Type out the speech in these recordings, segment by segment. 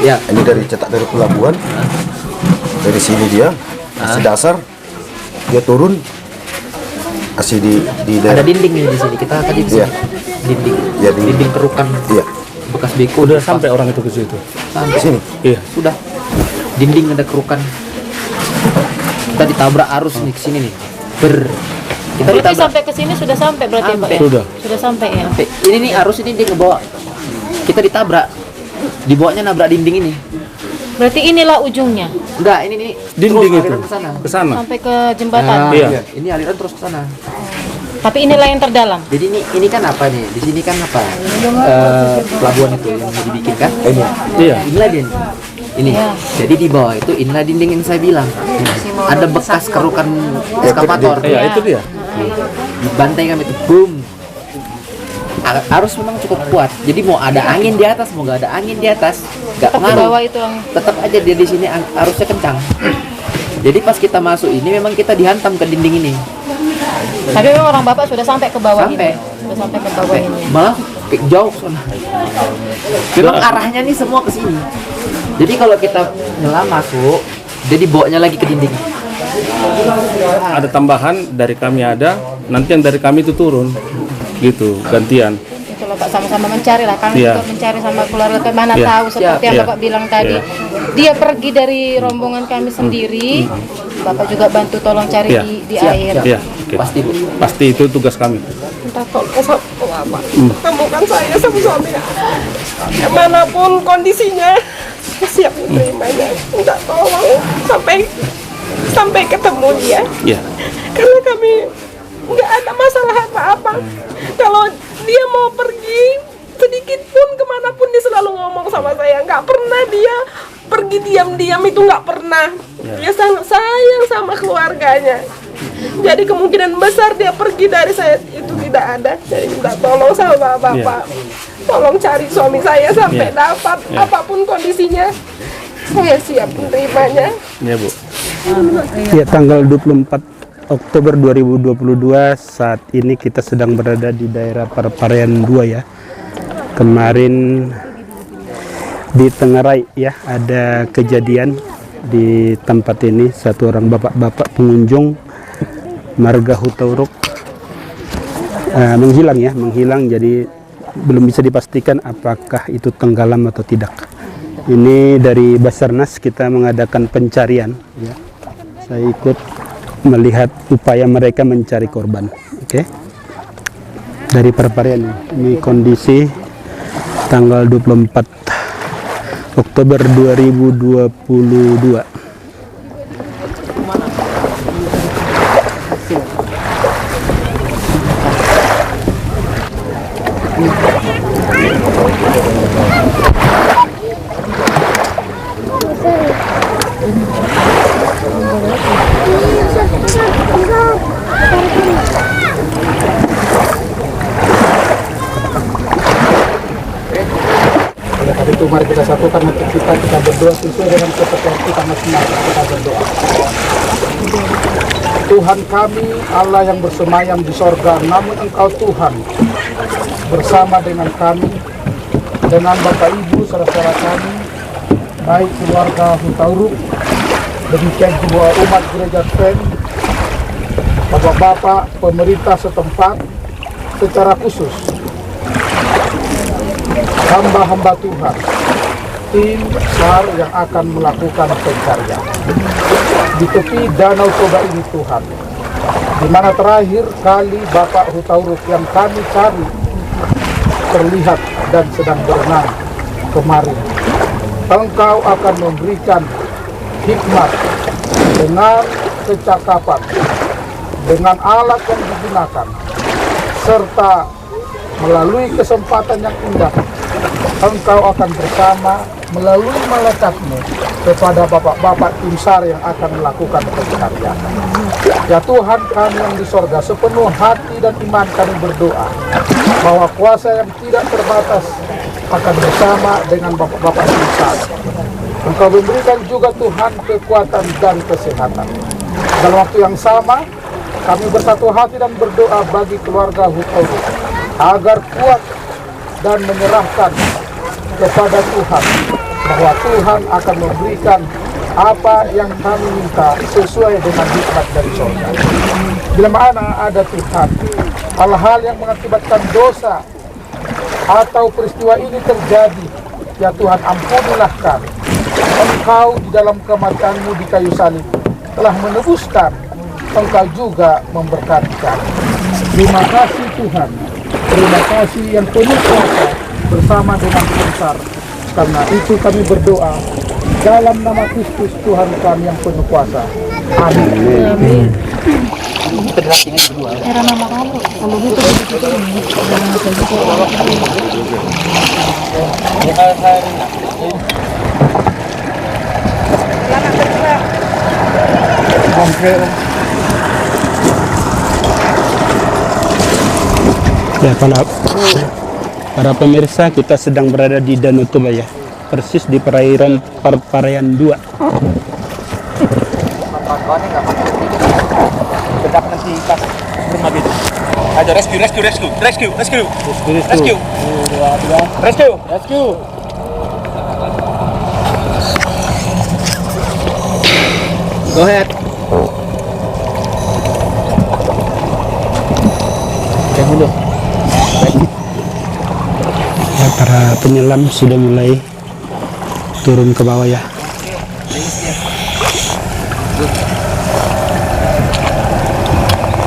Ya. Ini dari cetak dari pelabuhan. Dari sini dia kasih dasar, dia turun kasih di Ada dinding nih di sini. Kita tadi di sini. Iya. Dinding. Ya, Dinding kerukan. Iya. Bekas beko. Udah sampai orang itu ke situ. Di sini. Iya. Sudah. Dinding ada kerukan. Kita ditabrak arus nih ke sini nih. Kita Berarti ditabrak. sampai ke sini sudah sampai berarti Pak ya? Sudah. Sudah sampai ya. Ini nih arus ini dia ngebawa. Kita ditabrak. Dibawanya nabrak dinding ini. Berarti inilah ujungnya Enggak, ini nih. Dinding terus itu. aliran ke sana. Ke sana. sampai ke jembatan. Nah, Iya. Ini aliran terus ke sana. Tapi inilah yang terdalam. Jadi ini kan apa nih? Di sini kan apa? Pelabuhan itu yang mau dibikin kan? Ini. Iya. Inilah dia. Ini. Jadi di bawah itu inilah dinding yang saya bilang. Ada bekas kerukan eskavator. Iya, itu dia. Dibantai kami itu boom. Arus memang cukup kuat. Jadi mau ada angin di atas, mau nggak ada angin di atas, nggak Tetap ke bawah pengaruh. itu angin. Tetap aja dia di sini arusnya kencang. Jadi pas kita masuk ini memang kita dihantam ke dinding ini. Tapi memang orang Bapak sudah sampai ke bawah Sampai. ini. Sudah sampai ke bawah ini. Malah jauh sana. Memang arahnya nih semua ke sini. Jadi kalau kita nyelam masuk, jadi bawanya lagi ke dinding. Ada tambahan dari kami ada, nanti yang dari kami itu turun. Gitu, gantian. Itu loh Pak, sama-sama mencari lah. Kami Iya. juga mencari sama keluarga kami. Mana Iya. tahu seperti yang Iya. Bapak bilang tadi. Iya. Dia pergi dari rombongan kami sendiri. Bapak juga bantu tolong cari Iya. di Siap, air. siap. Iya, oke. Pasti Bu. Pasti itu tugas kami. Minta tolong sama Bapak. Temukan saya sama suami. Kemanapun kondisinya, saya siap menerimanya. Minta tolong sampai ketemu dia. Iya. Karena kami nggak ada masalah apa-apa. Kalau dia mau pergi sedikit pun kemanapun dia selalu ngomong sama saya. Nggak pernah dia pergi diam-diam, itu nggak pernah. Dia sangat sayang sama keluarganya. Jadi kemungkinan besar dia pergi dari saya itu tidak ada. Jadi minta tolong sama Bapak. Tolong cari suami saya sampai dapat apapun kondisinya. Saya siap menerimanya. Iya, Bu. Ya, tanggal 24 Oktober 2022 saat ini kita sedang berada di daerah Pareparian 2 ya. Kemarin di Tengarai ya ada kejadian di tempat ini, satu orang bapak-bapak pengunjung marga Hutauruk menghilang, jadi belum bisa dipastikan apakah itu tenggelam atau tidak. Ini dari Basarnas kita mengadakan pencarian ya. Saya ikut melihat upaya mereka mencari korban. Oke. Dari Pareparian ini kondisi tanggal 24 Oktober 2022. Oleh karena itu mari kita satukan hati kita berdoa sesuai dengan seperti yang kita masing-masing kita berdoa. Tuhan kami, Allah yang bersemayam di sorga, namun Engkau Tuhan bersama dengan kami, dengan Bapak Ibu, saudara-saudara kami, baik keluarga Hutauruk, demikian juga umat gereja Advent, Bapak-bapak, pemerintah setempat, secara khusus hamba-hamba Tuhan, tim SAR yang akan melakukan pencarian di tepi Danau Toba ini Tuhan, di mana terakhir kali Bapak Hutauruk yang kami cari terlihat dan sedang berenang kemarin. Engkau akan memberikan hikmat dengan kecakapan, dengan alat yang digunakan, serta melalui kesempatan yang indah, Engkau akan bersama melalui malaikat-Mu kepada bapak-bapak tim SAR yang akan melakukan pencarian. Ya Tuhan kami yang di sorga, sepenuh hati dan iman kami berdoa bahwa kuasa yang tidak terbatas akan bersama dengan bapak-bapak tim SAR. Engkau memberikan juga Tuhan kekuatan dan kesehatan. Dalam waktu yang sama, kami bersatu hati dan berdoa bagi keluarga Hutauruk agar kuat dan menyerahkan kepada Tuhan bahwa Tuhan akan memberikan apa yang kami minta sesuai dengan hikmat dari surga. Bila mana ada Tuhan, hal-hal yang mengakibatkan dosa atau peristiwa ini terjadi, ya Tuhan ampunilah kami. Engkau di dalam kematian-Mu di kayu salib telah menebuskan, Engkau juga memberkati kami. Terima kasih Tuhan, terima kasih yang penuh kuasa bersama dengan besar. Karena itu kami berdoa dalam nama Kristus Tuhan kami yang penuh kuasa. Amin. Era nama kamu. Kalau gitu Ya, para pemirsa, kita sedang berada di Danau Toba ya, persis di perairan Pareparian 2. Ayo rescue. Go ahead. Ya, para penyelam sudah mulai turun ke bawah ya.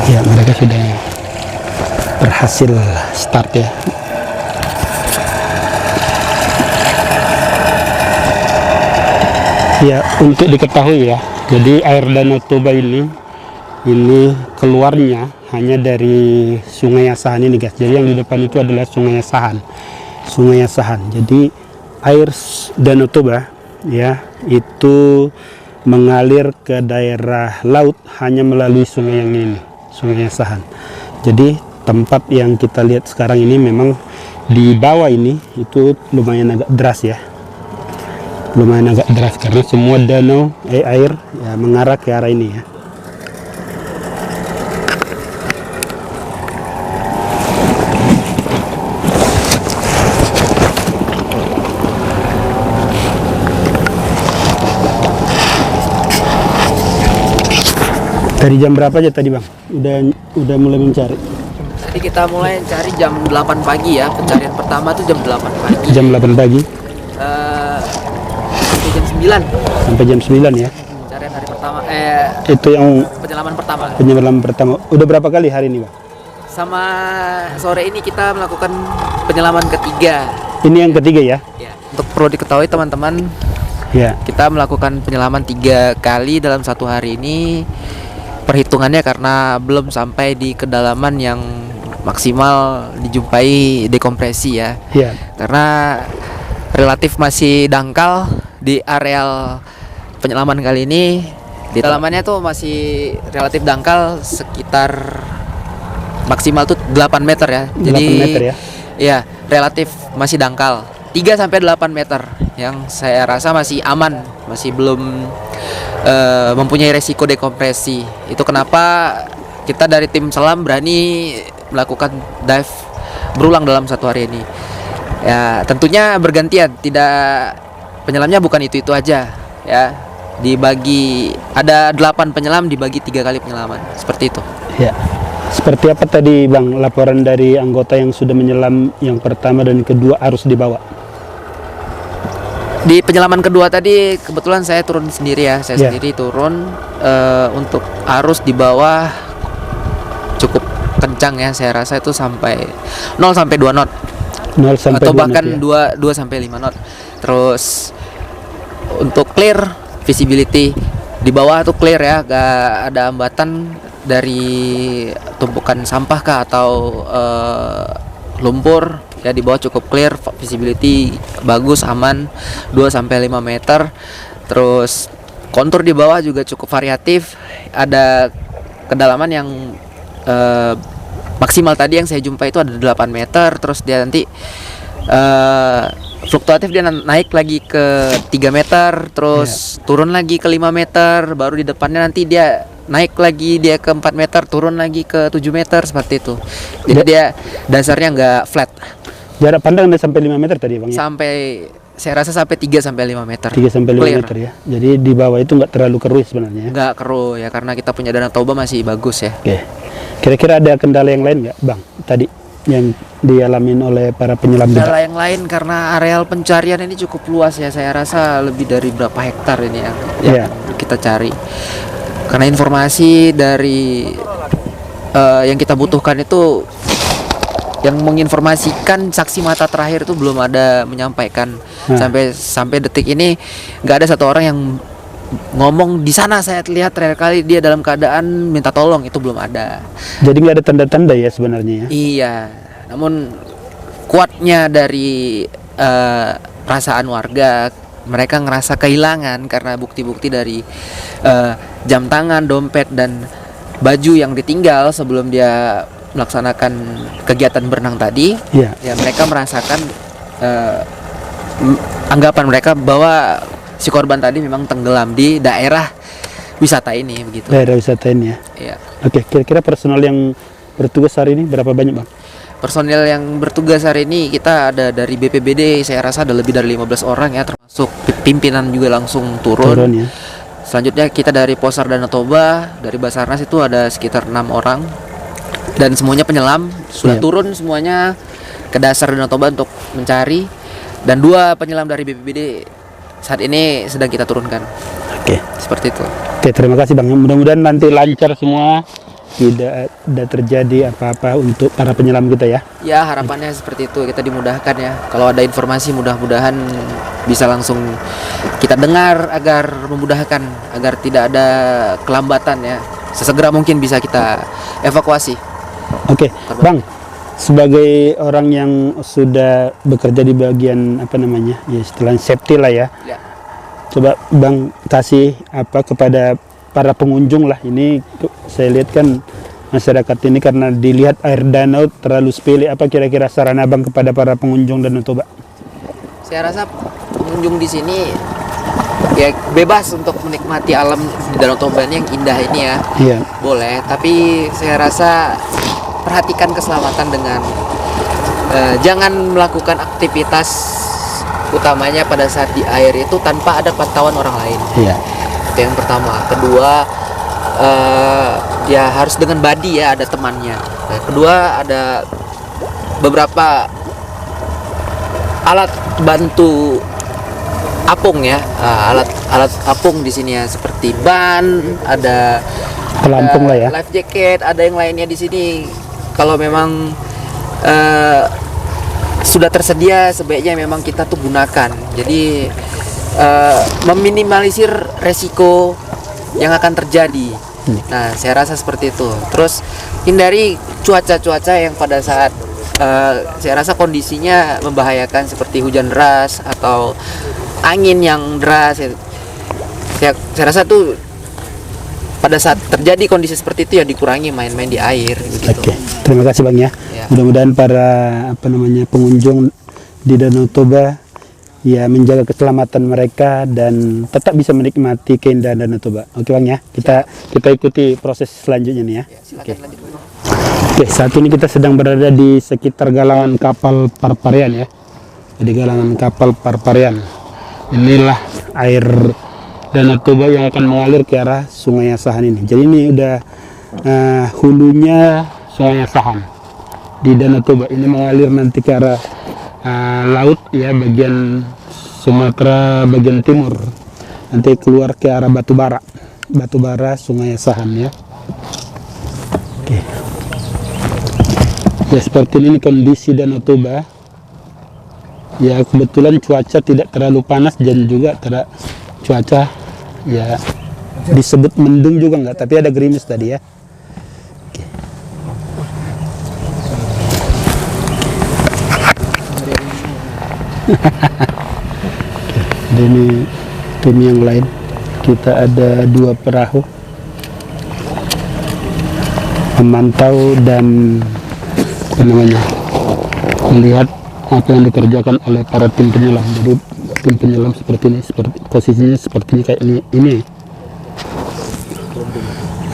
Ya, mereka sudah berhasil start ya. Ya, untuk diketahui ya, jadi air Danau Toba ini keluarnya hanya dari Sungai Asahan ini guys. Jadi yang di depan itu adalah Sungai Asahan. Sungai Asahan. Jadi air Danau Toba ya itu mengalir ke daerah laut hanya melalui sungai yang ini, Sungai Asahan. Jadi tempat yang kita lihat sekarang ini memang di bawah ini itu lumayan agak deras ya. Lumayan agak deras karena semua danau air ya mengarah ke arah ini ya. Dari jam berapa aja tadi Bang? Udah mulai mencari? Tadi kita mulai cari jam 8 pagi ya. Pencarian pertama tuh jam 8 pagi. Jam 8 pagi? Sampai jam 9. Sampai jam 9 ya? Pencarian hari pertama. Itu yang Penyelaman pertama. penyelaman pertama. Udah berapa kali hari ini Bang? Sama sore ini kita melakukan penyelaman ketiga. Ini yang ketiga ya? Ya. Untuk perlu diketahui teman-teman, Ya. kita melakukan penyelaman 3 kali dalam satu hari ini. Perhitungannya karena belum sampai di kedalaman yang maksimal dijumpai dekompresi ya. Ya. Karena relatif masih dangkal di areal penyelaman kali ini. Di kedalamannya tuh masih relatif dangkal sekitar maksimal tuh 8 meter ya. 8 meter ya? Iya, relatif masih dangkal. 3 sampai 8 meter yang saya rasa masih aman, masih belum mempunyai resiko dekompresi. Itu kenapa kita dari tim selam berani melakukan dive berulang dalam satu hari ini. Ya, tentunya bergantian, tidak penyelamnya bukan itu aja ya. Dibagi ada 8 penyelam dibagi 3 kali penyelaman. Seperti itu. Ya. Seperti apa tadi Bang laporan dari anggota yang sudah menyelam yang pertama dan kedua harus dibawa? Di penyelaman kedua tadi kebetulan saya turun sendiri ya, saya Yeah. sendiri turun untuk arus di bawah cukup kencang ya, saya rasa itu sampai 0 sampai 2 knot 0 sampai atau 2 bahkan knot, ya? 2 sampai 5 knot. Terus untuk clear visibility di bawah tuh clear ya, gak ada hambatan dari tumpukan sampah kah atau lumpur. Ya di bawah cukup clear, visibility bagus, aman 2 sampai 5 meter. Terus kontur di bawah juga cukup variatif. Ada kedalaman yang maksimal tadi yang saya jumpai itu ada 8 meter. Terus dia nanti fluktuatif, dia naik lagi ke 3 meter, terus turun lagi ke 5 meter, baru di depannya nanti dia naik lagi dia ke 4 meter, turun lagi ke 7 meter, seperti itu. Jadi dia dasarnya nggak flat. Jarak pandang udah sampai 5 meter tadi Bang ya? Sampai saya rasa sampai 3 sampai 5 meter. 3 sampai 5 Clear. meter ya. Jadi di bawah itu nggak terlalu keruh sebenarnya ya. Nggak keruh ya, karena kita punya Danau Toba masih bagus ya. Oke. Kira-kira ada kendala yang lain nggak, Bang? Tadi yang dialamin oleh para penyelam juga. Kendala yang lain karena areal pencarian ini cukup luas ya. Saya rasa lebih dari berapa hektar ini yang Iya. kita cari. Karena informasi dari yang kita butuhkan itu, yang menginformasikan saksi mata terakhir itu belum ada menyampaikan. Sampai detik ini nggak ada satu orang yang ngomong di sana saya lihat terakhir kali dia dalam keadaan minta tolong, itu belum ada. Jadi nggak ada tanda-tanda ya sebenarnya ya. Iya, namun kuatnya dari perasaan warga, mereka ngerasa kehilangan karena bukti-bukti dari jam tangan, dompet, dan baju yang ditinggal sebelum dia melaksanakan kegiatan berenang tadi. Iya. Ya, mereka merasakan anggapan mereka bahwa si korban tadi memang tenggelam di daerah wisata ini begitu. Daerah wisata ini ya. Iya. Oke, kira-kira personal yang bertugas hari ini berapa banyak, Bang? Personil yang bertugas hari ini kita ada dari BPBD, saya rasa ada lebih dari 15 orang ya, termasuk pimpinan juga langsung turun. Ya. Selanjutnya kita dari Posar Danau Toba, dari Basarnas itu ada sekitar 6 orang. Dan semuanya penyelam sudah Siap. turun semuanya ke dasar Danau Toba untuk mencari, dan 2 penyelam dari BPBD saat ini sedang kita turunkan. Oke. Seperti itu. Oke, terima kasih Bang. Mudah-mudahan nanti lancar semua, tidak ada terjadi apa-apa untuk para penyelam kita ya. Ya, harapannya seperti itu, kita dimudahkan ya. Kalau ada informasi mudah-mudahan bisa langsung kita dengar agar memudahkan, agar tidak ada kelambatan ya. Sesegera mungkin bisa kita evakuasi. Oke, Bang. Sebagai orang yang sudah bekerja di bagian apa namanya? Ya istilahnya safety lah ya. Ya. Coba Bang kasih apa kepada para pengunjung lah. Ini saya lihat kan masyarakat ini karena dilihat air danau terlalu sepele, apa kira-kira saran Abang kepada para pengunjung Danau Toba? Saya rasa pengunjung di sini ya bebas untuk menikmati alam di Danau Toba ini yang indah ini ya. Iya. Boleh, tapi saya rasa perhatikan keselamatan dengan jangan melakukan aktivitas utamanya pada saat di air itu tanpa ada pantauan orang lain. Iya. Itu yang pertama. Kedua, ya harus dengan buddy ya, ada temannya. Nah, kedua, ada beberapa alat bantu apung ya, alat apung di sini ya, seperti ban, ada Pelampung lah ya. life jacket, ada yang lainnya di sini. Kalau memang sudah tersedia, sebaiknya memang kita tuh gunakan. Jadi meminimalisir resiko yang akan terjadi. Nah, saya rasa seperti itu. Terus hindari cuaca-cuaca yang pada saat saya rasa kondisinya membahayakan, seperti hujan deras atau angin yang deras. Saya rasa tuh pada saat terjadi kondisi seperti itu ya dikurangi main-main di air begitu. Oke, terima kasih Bang ya. Ya. Mudah-mudahan para apa namanya pengunjung di Danau Toba ya menjaga keselamatan mereka dan tetap bisa menikmati keindahan Danau Toba. Oke Bang ya, kita ikuti proses selanjutnya nih ya. Silakan lanjut. Oke, saat ini kita sedang berada di sekitar galangan kapal Parparian ya. Jadi galangan kapal Parparian. Inilah air Danau Toba yang akan mengalir ke arah Sungai Asahan ini. Jadi ini udah hulunya Sungai Asahan di Danau Toba. Ini mengalir nanti ke arah laut ya, bagian Sumatera bagian timur. Nanti keluar ke arah Batubara Sungai Asahan ya. Oke. Ya seperti ini kondisi Danau Toba. Ya kebetulan cuaca tidak terlalu panas dan juga tidak cuaca ya disebut mendung juga enggak, tapi ada gerimis tadi ya. Oke. Dan ini tim yang lain, kita ada 2 perahu memantau dan apa namanya melihat apa yang dikerjakan oleh para tim penyelam. Jadi tim penyelam seperti ini, seperti posisinya seperti ini kayak ini.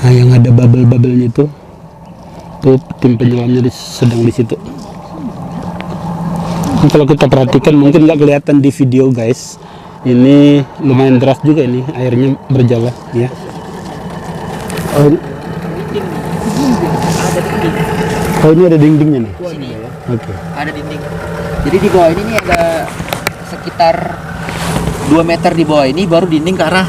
Nah, yang ada bubble-bubblenya itu tim penyelamnya sedang di situ. Kalau kita perhatikan mungkin nggak kelihatan di video guys, ini lumayan deras juga ini airnya berjalan ya. Oh ini ada dindingnya nih. Sini. Oke. Ada dinding. Jadi di bawah ini nih ada sekitar 2 meter di bawah ini baru dinding ke arah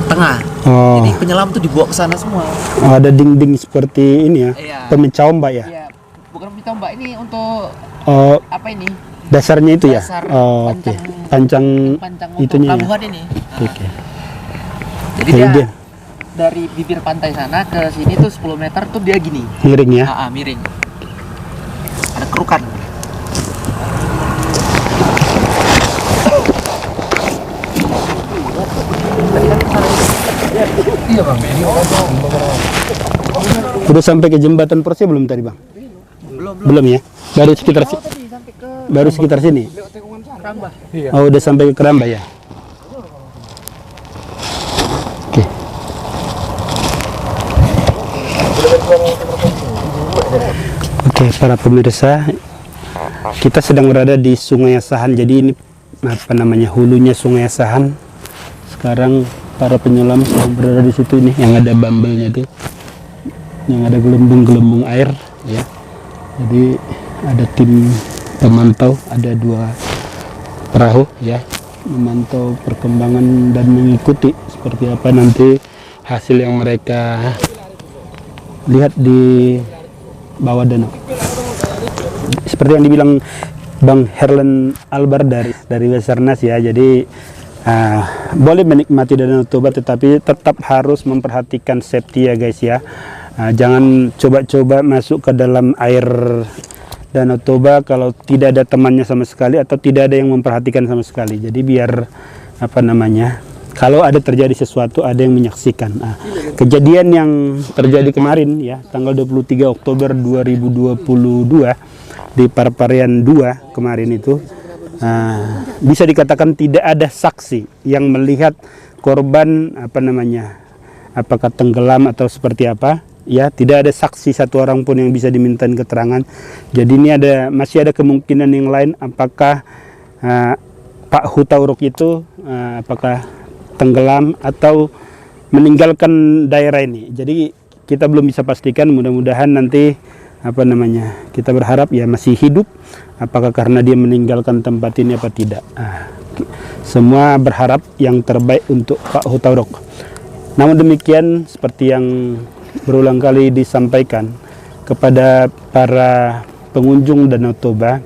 tengah. Oh. Jadi penyelam tuh dibawa ke sana semua. Oh, ada dinding seperti ini ya. Iya. Pemecah ombak ya. Iya, bukan pemecah ombak ini untuk Oh, apa ini? dasarnya itu ya. Dasar Oh, oke. Pancang Pancang untuk itunya. Ya? pelabuhan ini. Oke. Jadi Jadi dia dia dari bibir pantai sana ke sini tuh 10 meter tuh dia gini. miring ya. Miring. Ada kerukan. Udah sampai ke jembatan Persia belum tadi bang? Belum ya. Baru sekitar baru sekitar sini. Oh udah sampai ke Keramba ya. Oke. Oke para pemirsa, kita sedang berada di Sungai Asahan. Jadi ini apa namanya, hulunya Sungai Asahan. Sekarang para penyelam sedang berada di situ nih, yang ada bambelnya tuh, yang ada gelembung-gelembung air ya. Jadi ada tim pemantau, ada 2 perahu ya, memantau perkembangan dan mengikuti seperti apa nanti hasil yang mereka lihat di bawah danau. Seperti yang dibilang Bang Herlen Albar dari Basarnas ya, jadi boleh menikmati Danau Toba tetapi tetap harus memperhatikan safety ya guys ya. Jangan coba-coba masuk ke dalam air Danau Toba kalau tidak ada temannya sama sekali atau tidak ada yang memperhatikan sama sekali. Jadi biar apa namanya, kalau ada terjadi sesuatu ada yang menyaksikan. Kejadian yang terjadi kemarin ya tanggal 23 Oktober 2022 di Parparian 2 kemarin itu, bisa dikatakan tidak ada saksi yang melihat korban apa namanya, apakah tenggelam atau seperti apa ya. Tidak ada saksi satu orang pun yang bisa dimintain keterangan. Jadi ini masih ada kemungkinan yang lain, apakah Pak Hutauruk itu apakah tenggelam atau meninggalkan daerah ini. Jadi kita belum bisa pastikan, mudah-mudahan nanti apa namanya, kita berharap ya masih hidup, apakah karena dia meninggalkan tempat ini apa tidak. Semua berharap yang terbaik untuk Pak Hutauruk. Namun demikian, seperti yang berulang kali disampaikan kepada para pengunjung Danau Toba,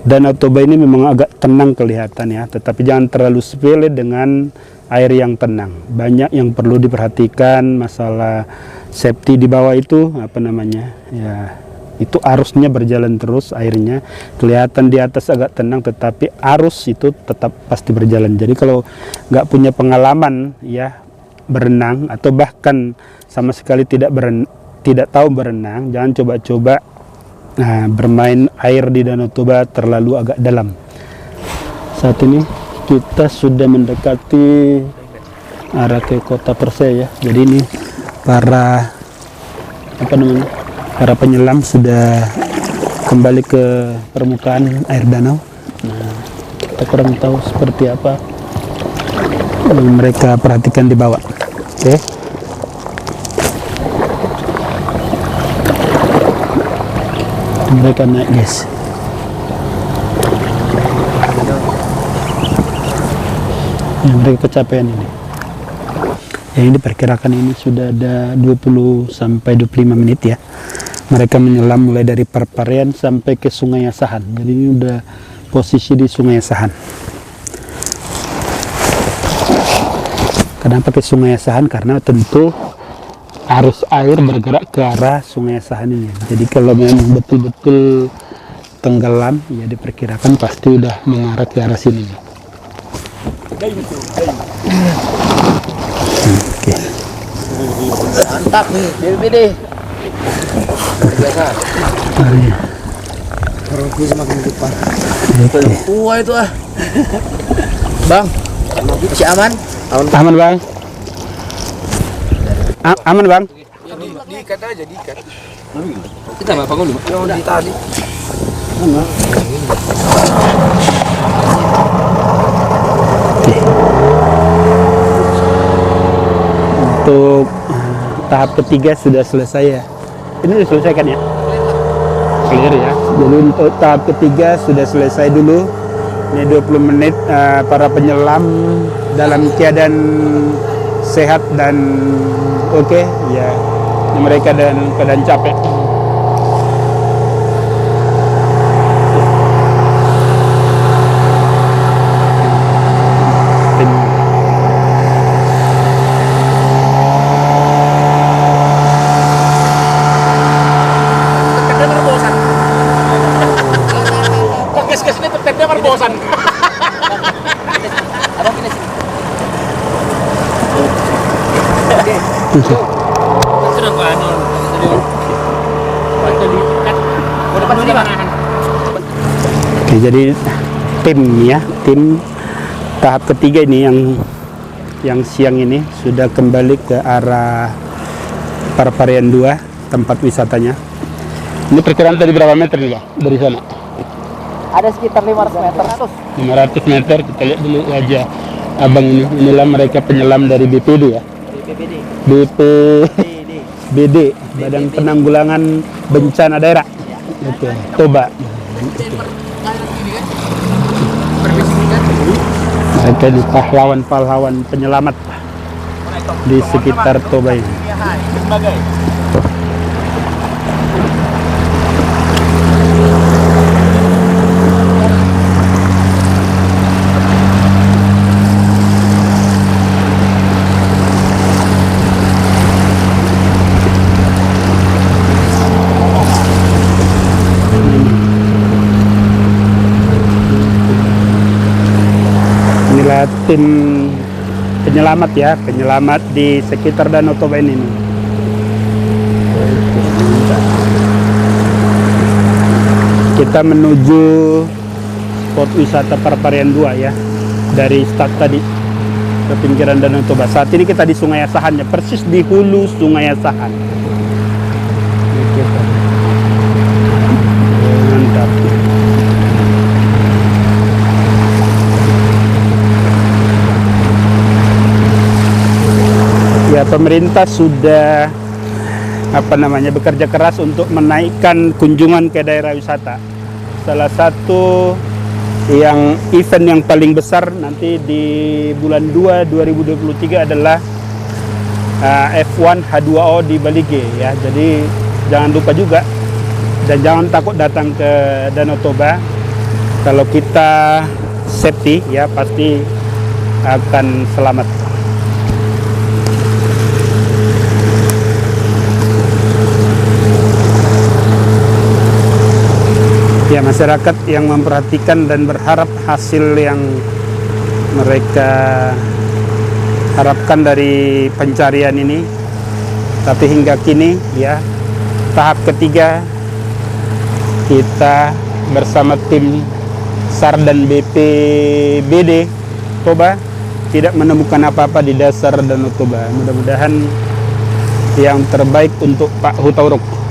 Danau Toba ini memang agak tenang kelihatan ya, tetapi jangan terlalu sepele dengan air yang tenang. Banyak yang perlu diperhatikan, masalah safety di bawah itu apa namanya ya, itu arusnya berjalan terus, airnya kelihatan di atas agak tenang tetapi arus itu tetap pasti berjalan. Jadi kalau nggak punya pengalaman ya berenang atau bahkan sama sekali tidak tahu berenang, jangan coba-coba bermain air di Danau Toba terlalu agak dalam. Saat ini kita sudah mendekati arah ke kota Persia ya. Jadi ini para penyelam sudah kembali ke permukaan air danau. Nah, kita kurang tahu seperti apa yang mereka perhatikan di bawah. Oke. Mereka naik guys. Ya, mereka kecapean ini. Yang diperkirakan ini sudah ada 20 sampai 25 menit ya. Mereka menyelam mulai dari Parparian sampai ke Sungai Asahan. Jadi ini udah posisi di Sungai Asahan. Kenapa ke Sungai Asahan? Karena tentu arus air bergerak ke arah Sungai Asahan ini. Jadi kalau memang betul-betul tenggelam, ya diperkirakan pasti udah mengarah ke arah sini. Oke. Mantap nih, BPD. Biasa. Wah itu Bang, masih aman? Aman bang. Aman bang. Diikat aja, diikat. Kita apa dulu? Yang di tali. Oke. Untuk tahap ketiga sudah selesai ya. Ini diselesaikan ya? Clear ya. Jadi untuk tahap ketiga sudah selesai dulu. Ini 20 menit para penyelam dalam keadaan sehat dan oke ya. Ini mereka dalam keadaan capek. Oke, jadi tim tahap ketiga ini yang siang ini sudah kembali ke arah Paraparian 2 tempat wisatanya. Ini perkiraan tadi berapa meter nih Pak dari sana? Ada sekitar 500 meter. 500 meter, kita lihat dulu wajah abang ini. Inilah mereka penyelam dari BPD ya. BPD, Badan Penanggulangan Bencana Daerah. Oke, Toba. Mereka di pahlawan-pahlawan penyelamat di sekitar Toba ini. Inilah tim penyelamat ya, penyelamat di sekitar Danau Toba ini. Kita menuju spot wisata Paraparian 2 ya, dari start tadi ke pinggiran Danau Toba. Saat ini kita di Sungai Asahan ya, persis di hulu Sungai Asahan. Mantap. Ya, pemerintah sudah bekerja keras untuk menaikkan kunjungan ke daerah wisata. Salah satu event yang paling besar nanti di bulan 2 2023 adalah F1 H2O di Balige ya. Jadi jangan lupa juga dan jangan takut datang ke Danau Toba. Kalau kita safety ya pasti akan selamat. Ya, masyarakat yang memperhatikan dan berharap hasil yang mereka harapkan dari pencarian ini. Tapi hingga kini ya, tahap ketiga kita bersama tim SAR dan BPBD Toba tidak menemukan apa-apa di dasar Danau Toba. Mudah-mudahan yang terbaik untuk Pak Hutauruk.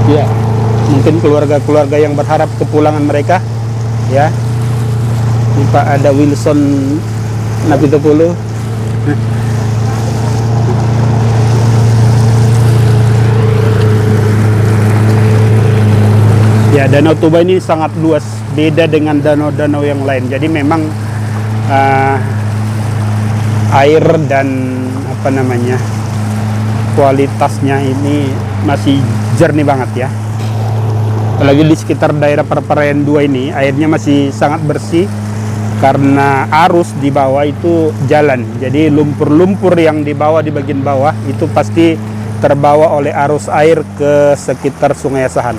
Ya, mungkin keluarga-keluarga yang berharap kepulangan mereka, ya. Ini Pak ada Wilson Napitopulu. Ya, Danau Toba ini sangat luas, beda dengan danau-danau yang lain. Jadi memang air dan kualitasnya ini masih jernih banget ya. Apalagi di sekitar daerah Paraparian 2 ini airnya masih sangat bersih karena arus di bawah itu jalan. Jadi lumpur-lumpur yang dibawa di bagian bawah itu pasti terbawa oleh arus air ke sekitar Sungai Asahan.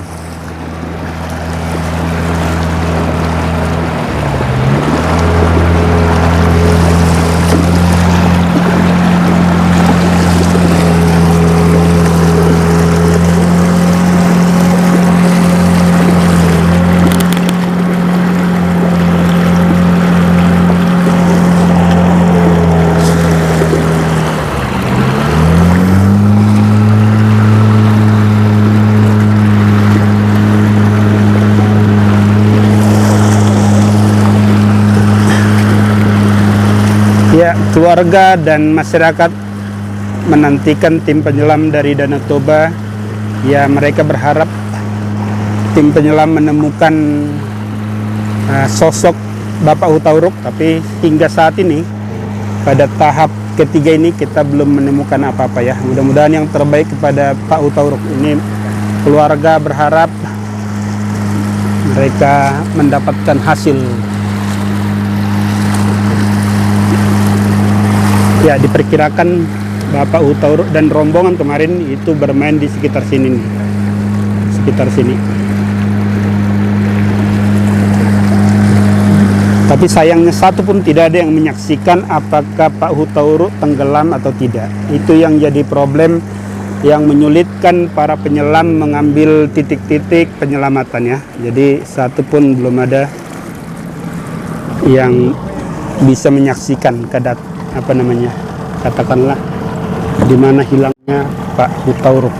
Ya, keluarga dan masyarakat menantikan tim penyelam dari Danau Toba. Ya, mereka berharap tim penyelam menemukan sosok Bapak Hutauruk, tapi hingga saat ini pada tahap ketiga ini kita belum menemukan apa-apa ya. Mudah-mudahan yang terbaik kepada Pak Hutauruk. Ini keluarga berharap mereka mendapatkan hasil. Ya, diperkirakan Bapak Hutauruk dan rombongan kemarin itu bermain di sekitar sini nih. Sekitar sini. Tapi sayangnya satu pun tidak ada yang menyaksikan apakah Pak Hutauruk tenggelam atau tidak. Itu yang jadi problem yang menyulitkan para penyelam mengambil titik-titik penyelamatan ya. Jadi satu pun belum ada yang bisa menyaksikan katakanlah di mana hilangnya Pak Hutauruk.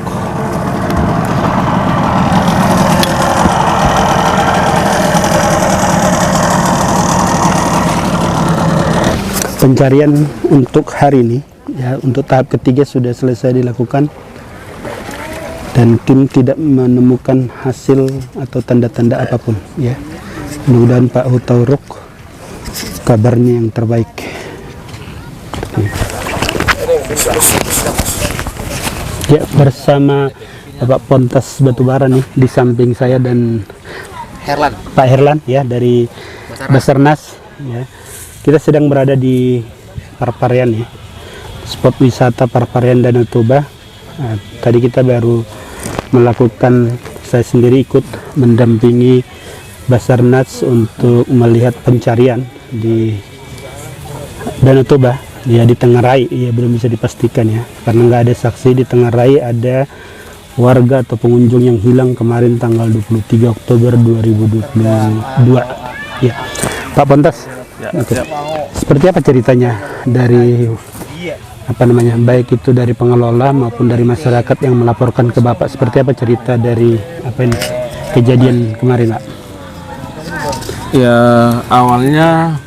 Pencarian untuk hari ini ya, untuk tahap ketiga sudah selesai dilakukan dan tim tidak menemukan hasil atau tanda-tanda apapun ya. Mudah-mudahan Pak Hutauruk kabarnya yang terbaik. Ya, bersama Bapak Pontas Batubara nih di samping saya dan Pak Herlan ya dari Basarnas ya. Kita sedang berada di Parparean ya, spot wisata Parparean Danau Toba. Nah, tadi kita baru melakukan, saya sendiri ikut mendampingi Basarnas untuk melihat pencarian di Danau Toba ya, di Tengarai ya, belum bisa dipastikan ya karena nggak ada saksi. Di Tengarai ada warga atau pengunjung yang hilang kemarin tanggal 23 Oktober 2022 ya. Pak Pontas ya, ya. Seperti apa ceritanya dari baik itu dari pengelola maupun dari masyarakat yang melaporkan ke Bapak? Seperti apa cerita dari kejadian kemarin, Pak? Ya, awalnya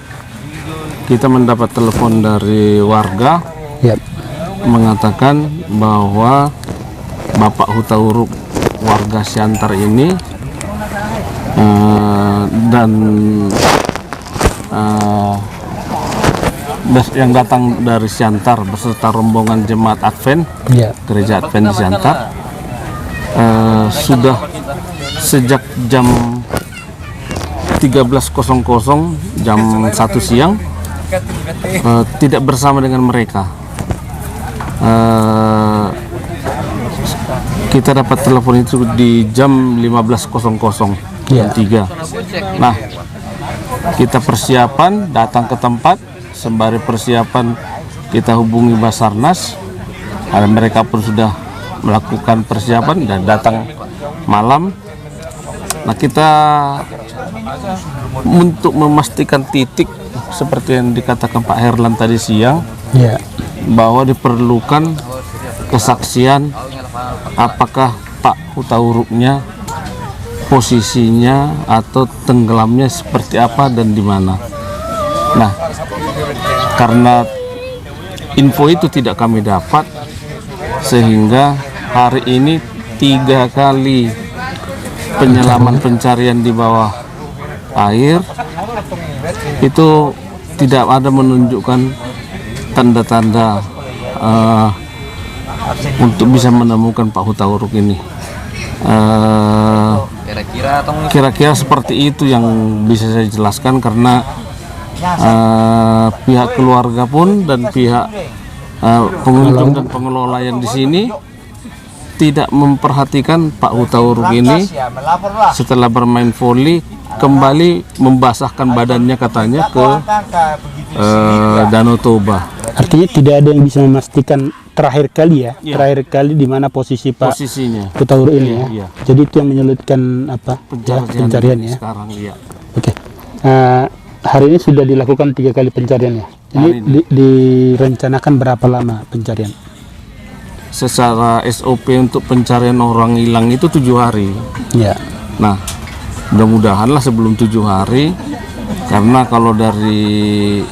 kita mendapat telepon dari warga ya, mengatakan bahwa Bapak Hutauruk warga Siantar ini dan yang datang dari Siantar beserta rombongan jemaat Advent ya. Gereja Advent di Siantar sudah sejak jam 13.00 jam 1 siang tidak bersama dengan mereka. Kita dapat telepon itu di jam 15.00 jam 3. Nah, kita persiapan datang ke tempat. Sembari persiapan kita hubungi Basarnas, dan mereka pun sudah melakukan persiapan dan datang malam. Nah, kita untuk memastikan titik seperti yang dikatakan Pak Herlan tadi siang ya, bahwa diperlukan kesaksian apakah Pak Hutauruknya posisinya atau tenggelamnya seperti apa dan di mana. Nah, karena info itu tidak kami dapat, sehingga hari ini 3 kali penyelaman pencarian di bawah air itu tidak ada menunjukkan tanda-tanda untuk bisa menemukan Pak Hutauruk ini. Kira-kira seperti itu yang bisa saya jelaskan, karena pihak keluarga pun dan pihak pengunjung dan pengelola yang di sini tidak memperhatikan Pak Hutauruk ini setelah bermain voli kembali membasahkan badannya katanya ke Danau Toba. Artinya tidak ada yang bisa memastikan terakhir kali ya, terakhir kali di mana posisinya Hutauruk ini ya. Jadi itu yang menyulitkan pencarian ya. Sekarang iya. Oke. Hari ini sudah dilakukan 3 kali pencarian ya. Ini direncanakan berapa lama pencarian? Secara SOP untuk pencarian orang hilang itu 7 hari. Ya. Nah, mudah-mudahanlah sebelum 7 hari, karena kalau dari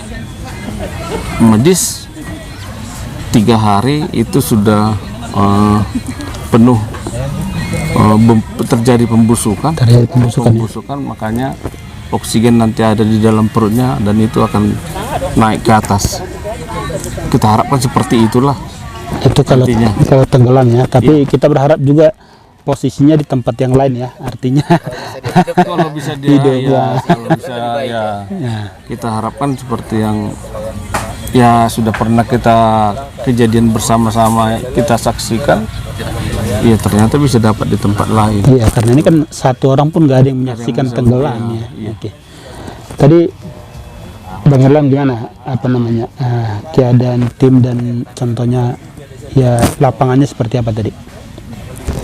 medis 3 hari itu sudah penuh terjadi pembusukan. Makanya oksigen nanti ada di dalam perutnya dan itu akan naik ke atas. Kita harapkan seperti itulah. Itu kalau Artinya. kalau tenggelam ya, tapi kita berharap juga posisinya di tempat yang lain ya, artinya Kalau bisa dia, Hidup, ya, ya. kalau bisa ya, kita harapkan seperti yang ya sudah pernah kita kejadian bersama-sama kita saksikan. Ya ternyata bisa dapat di tempat lain. iya, karena ini kan satu orang pun nggak ada yang menyaksikan tenggelam ya. Iya. Oke. Tadi Bang Erlang gimana keadaan tim dan contohnya ya lapangannya seperti apa tadi?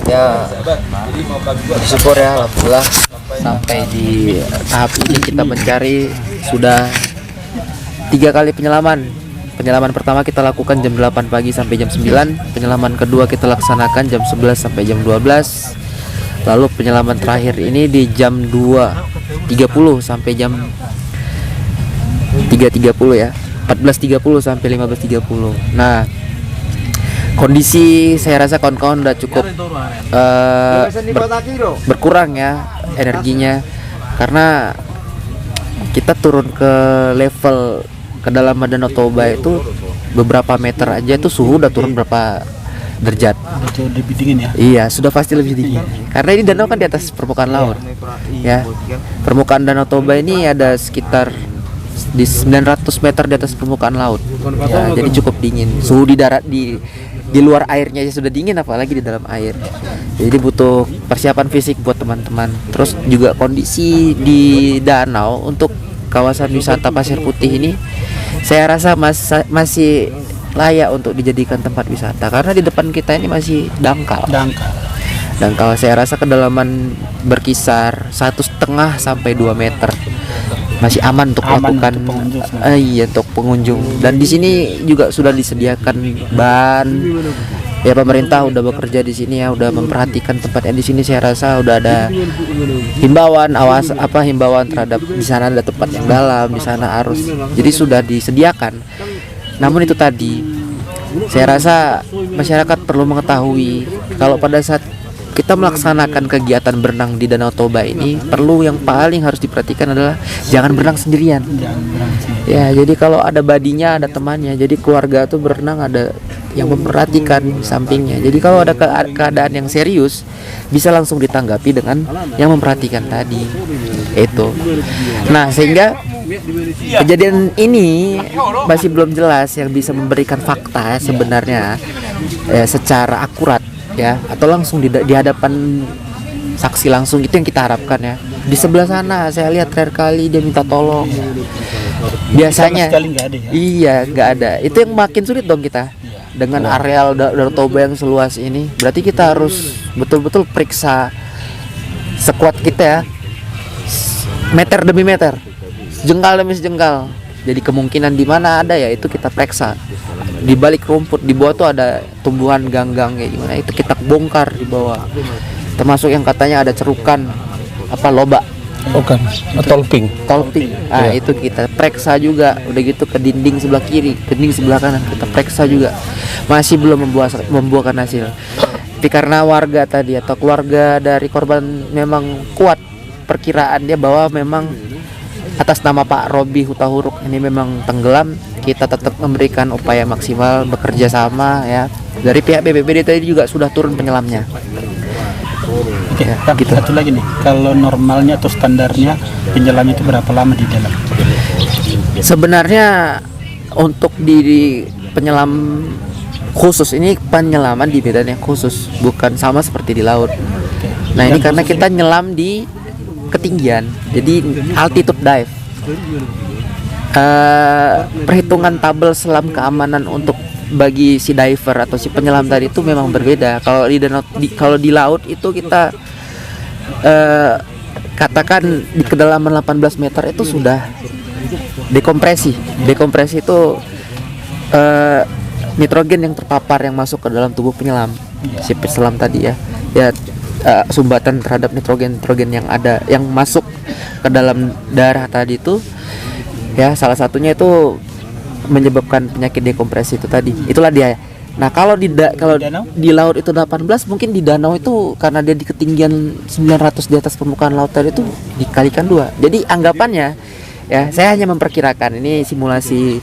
Ya, bersyukur ya, alhamdulillah sampai di tahap ini kita mencari sudah 3 kali penyelaman. Penyelaman pertama kita lakukan jam 8 pagi sampai jam 9. Penyelaman kedua kita laksanakan jam 11 sampai jam 12. Lalu penyelaman terakhir ini di jam 2.30 sampai jam 3.30 ya. 14.30 sampai 15.30. Nah, kondisi saya rasa kawan-kawan udah cukup berkurang ya energinya, karena kita turun ke level kedalaman Danau Toba itu beberapa meter aja itu suhu udah turun berapa derajat. Itu lebih dingin ya. Iya, sudah pasti lebih dingin. Karena ini danau kan di atas permukaan laut. Ya. Permukaan Danau Toba ini ada sekitar di 900 meter di atas permukaan laut. Ya, jadi cukup dingin. Suhu di darat di luar airnya aja sudah dingin, apalagi di dalam air. Jadi butuh persiapan fisik buat teman-teman. Terus juga kondisi di danau untuk kawasan wisata Pasir Putih ini saya rasa masih layak untuk dijadikan tempat wisata, karena di depan kita ini masih dangkal. Dangkal saya rasa kedalaman berkisar 1,5 sampai 2 meter. Masih aman untuk melakukan untuk pengunjung. Dan di sini juga sudah disediakan bahan. Ya, pemerintah udah bekerja di sini ya, udah memperhatikan tempatnya di sini. Saya rasa udah ada himbauan himbauan terhadap di sana ada tempat yang dalam, di sana arus. Jadi sudah disediakan. Namun itu tadi, saya rasa masyarakat perlu mengetahui kalau pada saat kita melaksanakan kegiatan berenang di Danau Toba ini, perlu yang paling harus diperhatikan adalah jangan berenang sendirian. Ya, jadi kalau ada badinya, ada temannya. Jadi keluarga tuh berenang ada yang memperhatikan sampingnya. Jadi kalau ada keadaan yang serius, bisa langsung ditanggapi dengan yang memperhatikan tadi. Itu. Nah, sehingga kejadian ini masih belum jelas yang bisa memberikan fakta sebenarnya secara akurat ya, atau langsung di hadapan saksi langsung. Itu yang kita harapkan ya. Di sebelah sana saya lihat terakhir kali dia minta tolong. Biasanya iya nggak ada. Itu yang makin sulit dong kita dengan areal Danau Toba yang seluas ini. Berarti kita harus betul-betul periksa sekuat kita ya, meter demi meter, jengkal demi jengkal. Jadi kemungkinan di mana ada ya itu kita periksa. Di balik rumput di bawah tuh ada tumbuhan ganggang kayak gimana, itu kita bongkar di bawah. Termasuk yang katanya ada cerukan lobak. Bukan, tolping. Nah, itu kita periksa juga. Udah gitu ke dinding sebelah kiri, dinding sebelah kanan kita periksa juga. Masih belum membuahkan hasil. Tapi karena warga tadi atau keluarga dari korban memang kuat perkiraannya bahwa memang atas nama Pak Robi Hutahuruk ini memang tenggelam, kita tetap memberikan upaya maksimal bekerja sama ya. Dari pihak BPBD tadi juga sudah turun penyelamnya. Oke, gitu. Satu lagi nih, kalau normalnya atau standarnya penyelam itu berapa lama di dalam? Sebenarnya untuk di penyelam khusus ini penyelaman di medan yang khusus, bukan sama seperti di laut. Nah, ini karena kita nyelam di ketinggian, jadi altitude dive. Perhitungan tabel selam keamanan untuk bagi si diver atau si penyelam tadi itu memang berbeda. Kalau di laut itu kita katakan di kedalaman 18 meter itu sudah dekompresi. Dekompresi itu nitrogen yang terpapar yang masuk ke dalam tubuh penyelam, si penyelam tadi ya. Sumbatan terhadap nitrogen yang ada yang masuk ke dalam darah tadi itu ya, salah satunya itu menyebabkan penyakit dekompresi itu tadi. Itulah dia. Nah, kalau kalau di laut itu 18, mungkin di danau itu karena dia di ketinggian 900 di atas permukaan laut tadi itu dikalikan 2. Jadi anggapannya ya, saya hanya memperkirakan, ini simulasi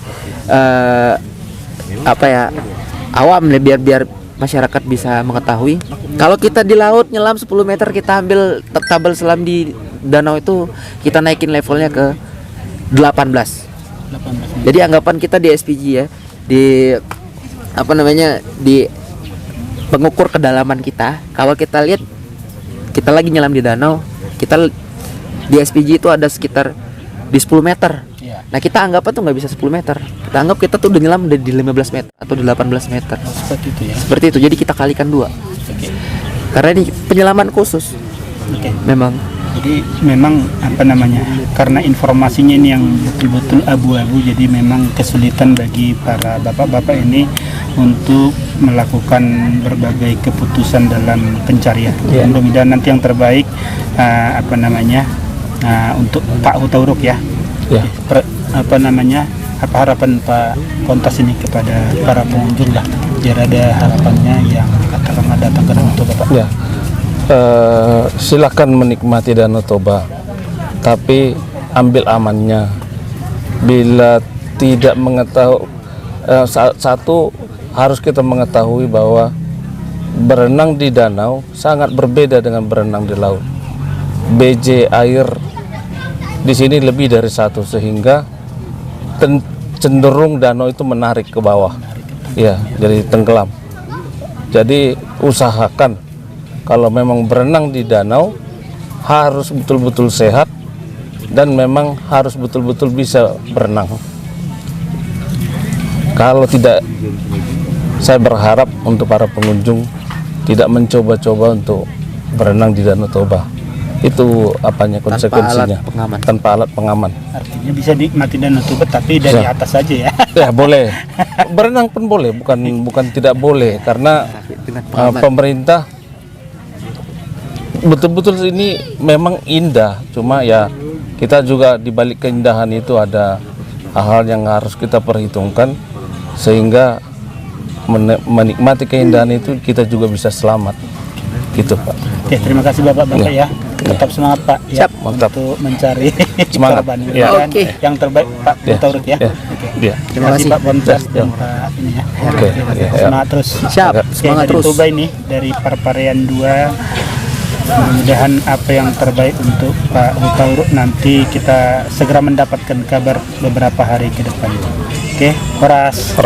awam ya, biar masyarakat bisa mengetahui. Kalau kita di laut nyelam 10 meter, kita ambil tabel selam di danau itu, kita naikin levelnya ke 18. Jadi anggapan kita di SPG ya, di di pengukur kedalaman kita. Kalau kita lihat kita lagi nyelam di danau, kita di SPG itu ada sekitar di 10 meter. Nah, kita anggap tuh nggak bisa 10 meter. Kita anggap kita tuh udah nyelam di 15 meter atau di 18 meter. Seperti itu ya. Seperti itu. Jadi kita kalikan 2. Karena ini penyelaman khusus. Memang. Jadi memang karena informasinya ini yang betul-betul abu-abu, jadi memang kesulitan bagi para bapak-bapak ini untuk melakukan berbagai keputusan dalam pencarian. Mudah-mudahan nanti yang terbaik untuk Pak Hutauruk ya. Apa harapan Pak Pontas ini kepada para pengunjung lah, biar ada harapannya yang katakanlah datang ke Danau Toba, Pak. Ya. Silakan menikmati Danau Toba, tapi ambil amannya. Bila tidak mengetahui, satu harus kita mengetahui bahwa berenang di danau sangat berbeda dengan berenang di laut. BJ air di sini lebih dari 1, sehingga cenderung danau itu menarik ke bawah, ya, jadi tenggelam. Jadi usahakan kalau memang berenang di danau harus betul-betul sehat dan memang harus betul-betul bisa berenang. Kalau tidak, saya berharap untuk para pengunjung tidak mencoba-coba untuk berenang di Danau Toba. Itu konsekuensinya tanpa alat pengaman. Artinya bisa dinikmati Danau Toba tapi dari atas saja ya. Ya boleh. Berenang pun boleh, bukan tidak boleh, karena pemerintah betul-betul ini memang indah. Cuma ya kita juga di balik keindahan itu ada hal-hal yang harus kita perhitungkan, sehingga menikmati keindahan itu kita juga bisa selamat. Gitu, Pak. Oke, terima kasih Bapak-bapak ya. Tetap semangat Pak ya, untuk mencari korban yang terbaik Pak Hutauruk ya. Terima kasih Pak Pontas dan Pak ini ya. Semangat terus. Semangat terus. Toba ini dari Parparean 2. Mudah-mudahan apa yang terbaik untuk Pak Hutauruk nanti kita segera mendapatkan kabar beberapa hari ke depan. Oke, horas.